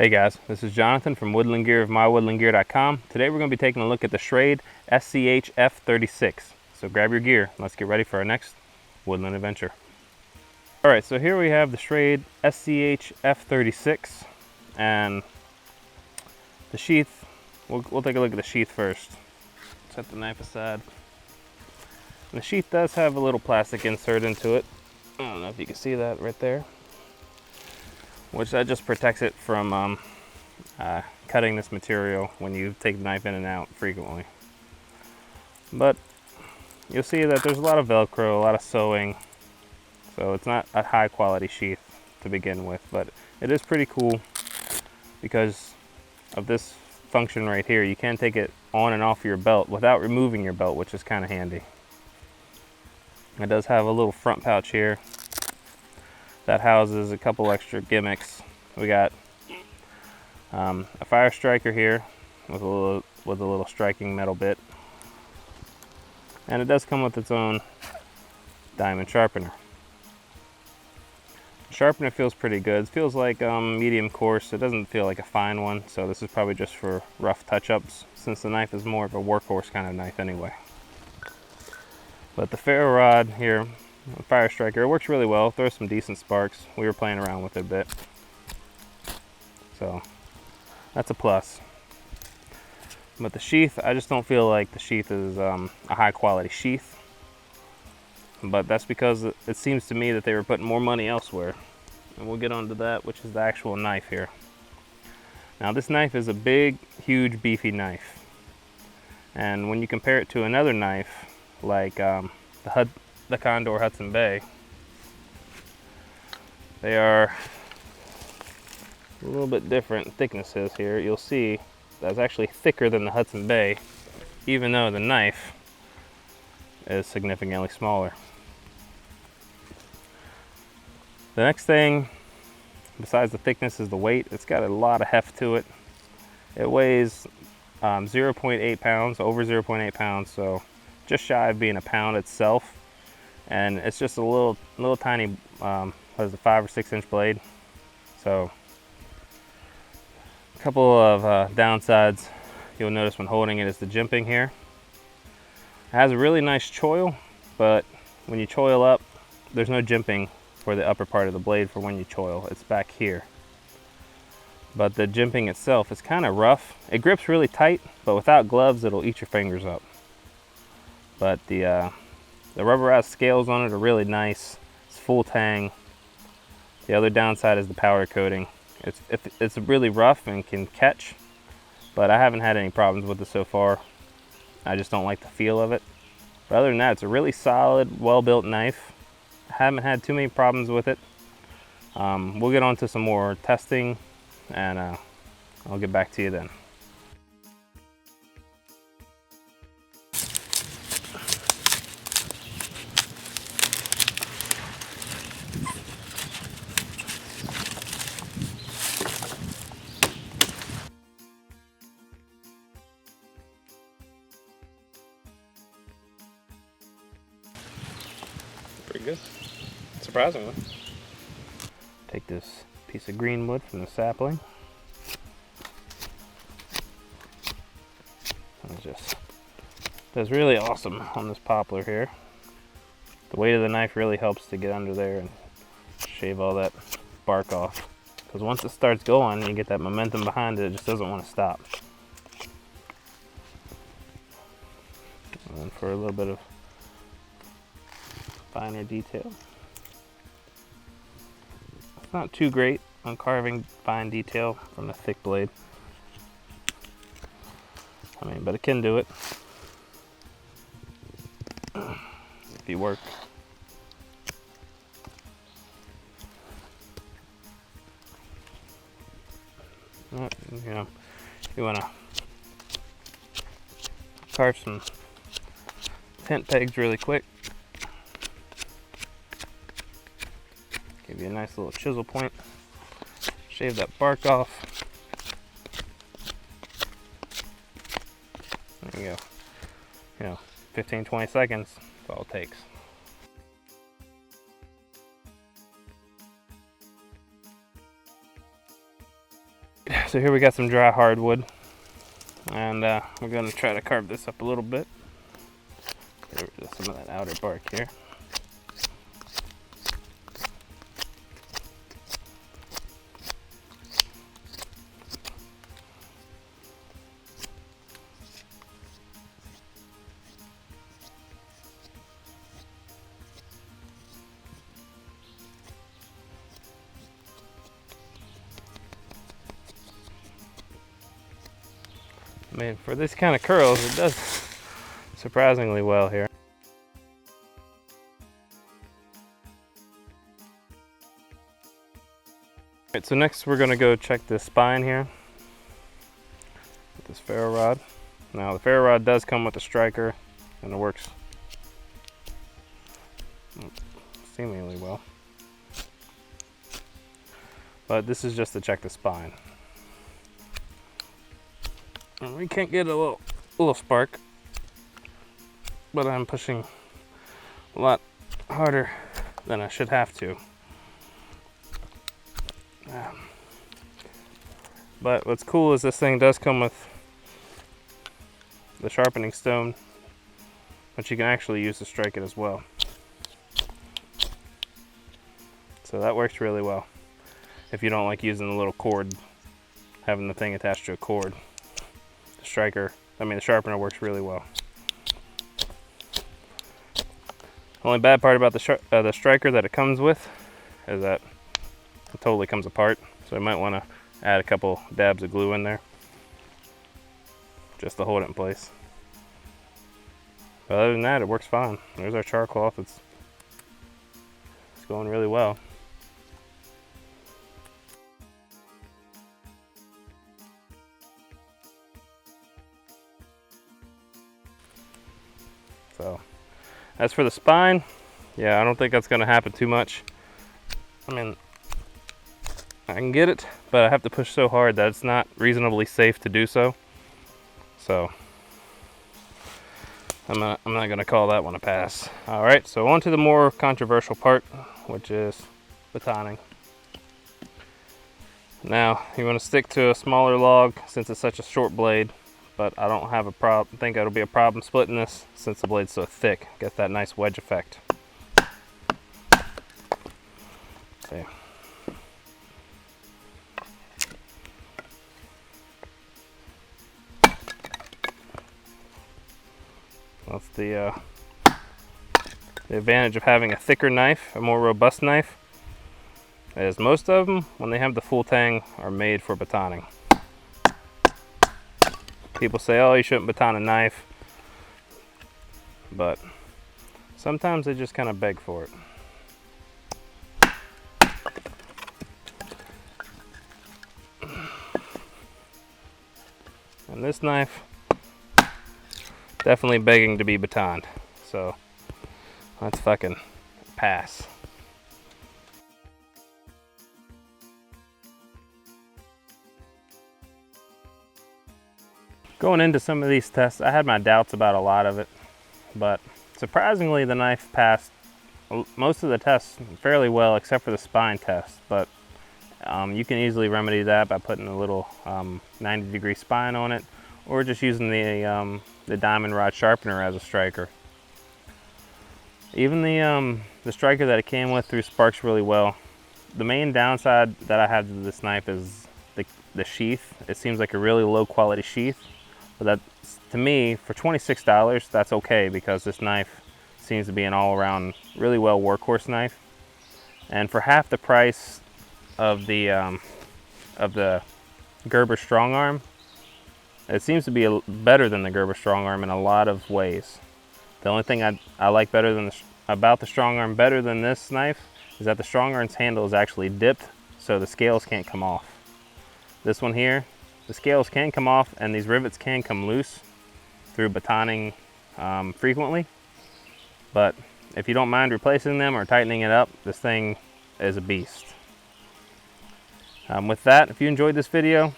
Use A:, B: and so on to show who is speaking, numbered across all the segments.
A: Hey guys, this is Jonathan from Woodland Gear of mywoodlandgear.com. Today we're going to be taking a look at the Schrade SCHF-36. So grab your gear, let's get ready for our next woodland adventure. Alright, so here we have the Schrade SCHF-36 and the sheath. We'll take a look at the sheath first. Set the knife aside. And the sheath does have a little plastic insert into it. I don't know if you can see that right there, which that just protects it from cutting this material when you take the knife in and out frequently. But you'll see that there's a lot of Velcro, a lot of sewing, so it's not a high quality sheath to begin with, but it is pretty cool because of this function right here. You can take it on and off your belt without removing your belt, which is kind of handy. It does have a little front pouch here that houses a couple extra gimmicks. We got a fire striker here with a little striking metal bit, and it does come with its own diamond sharpener. The sharpener feels pretty good. It feels like medium coarse. It doesn't feel like a fine one, so this is probably just for rough touch-ups, since the knife is more of a workhorse kind of knife anyway. But the ferro rod here, fire striker, it works really well. It throws some decent sparks. We were playing around with it a bit, so that's a plus. But the sheath, I just don't feel like the sheath is a high quality sheath, but that's because it seems to me that they were putting more money elsewhere, and we'll get onto that, which is the actual knife here. Now this knife is a big, huge, beefy knife, and when you compare it to another knife like the Condor Hudson Bay, they are a little bit different thicknesses here. You'll see that's actually thicker than the Hudson Bay, even though the knife is significantly smaller. The next thing, besides the thickness, is the weight. It's got a lot of heft to it. It weighs 0.8 pounds, over 0.8 pounds, so just shy of being a pound itself. And it's just a little tiny, what is it, 5 or 6 inch blade. So a couple of downsides you'll notice when holding it is the jimping here. It has a really nice choil, but when you choil up, there's no jimping for the upper part of the blade for when you choil. It's back here. But the jimping itself is kind of rough. It grips really tight, but without gloves it'll eat your fingers up. But the rubberized scales on it are really nice. It's full tang. The other downside is the powder coating. It's really rough and can catch, but I haven't had any problems with it so far. I just don't like the feel of it. But other than that, it's a really solid, well-built knife. I haven't had too many problems with it. We'll get on to some more testing, and I'll get back to you then. Pretty good, surprisingly. Take this piece of green wood from the sapling. It just does really awesome on this poplar here. The weight of the knife really helps to get under there and shave all that bark off. Because once it starts going, you get that momentum behind it, it just doesn't want to stop. And then for a little bit of finer detail. It's not too great on carving fine detail from a thick blade. I mean, but it can do it if you work. You know, if you want to carve some tent pegs really quick, give you a nice little chisel point, shave that bark off. There you go. You know, 15-20 seconds, that's all it takes. so here we got some dry hardwood, and we're going to try to carve this up a little bit. Get rid of some of that outer bark here. I mean, for this kind of curls, it does surprisingly well here. Alright, so next we're going to go check the spine here with this ferro rod. Now the ferro rod does come with a striker, and it works seemingly well. But this is just to check the spine. And we can't get a little spark, but I'm pushing a lot harder than I should have to. But what's cool is this thing does come with the sharpening stone, but you can actually use to strike it as well. So that works really well if you don't like using the little cord, having the thing attached to a cord. The sharpener works really well. Only bad part about the striker that it comes with is that it totally comes apart. So you might want to add a couple dabs of glue in there just to hold it in place. But other than that, it works fine. There's our char cloth. It's going really well. So, as for the spine, yeah, I don't think that's going to happen too much. I mean, I can get it, but I have to push so hard that it's not reasonably safe to do so. So, I'm not going to call that one a pass. All right, so on to the more controversial part, which is batoning. Now, you want to stick to a smaller log since it's such a short blade. But I don't have a problem. Think it'll be a problem splitting this since the blade's so thick. Get that nice wedge effect. See. That's the advantage of having a thicker knife, a more robust knife, is most of them, when they have the full tang, are made for batoning. People say, oh, you shouldn't baton a knife, but sometimes they just kind of beg for it. And this knife, definitely begging to be batoned, so let's fucking pass. Going into some of these tests, I had my doubts about a lot of it, but surprisingly the knife passed most of the tests fairly well except for the spine test. But you can easily remedy that by putting a little 90-degree spine on it, or just using the diamond rod sharpener as a striker. Even the striker that it came with through sparks really well. The main downside that I have to this knife is the sheath. It seems like a really low quality sheath. But that, to me, for $26, that's okay, because this knife seems to be an all-around really well workhorse knife. And for half the price of the Gerber Strongarm, it seems to be better than the Gerber Strongarm in a lot of ways. The only thing I like better than about the Strongarm better than this knife is that the Strongarm's handle is actually dipped, so the scales can't come off. This one here, the scales can come off, and these rivets can come loose through batoning frequently. But if you don't mind replacing them or tightening it up, this thing is a beast. With that, if you enjoyed this video,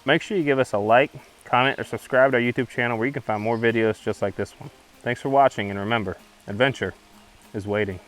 A: make sure you give us a like, comment, or subscribe to our YouTube channel where you can find more videos just like this one. Thanks for watching, and remember, adventure is waiting.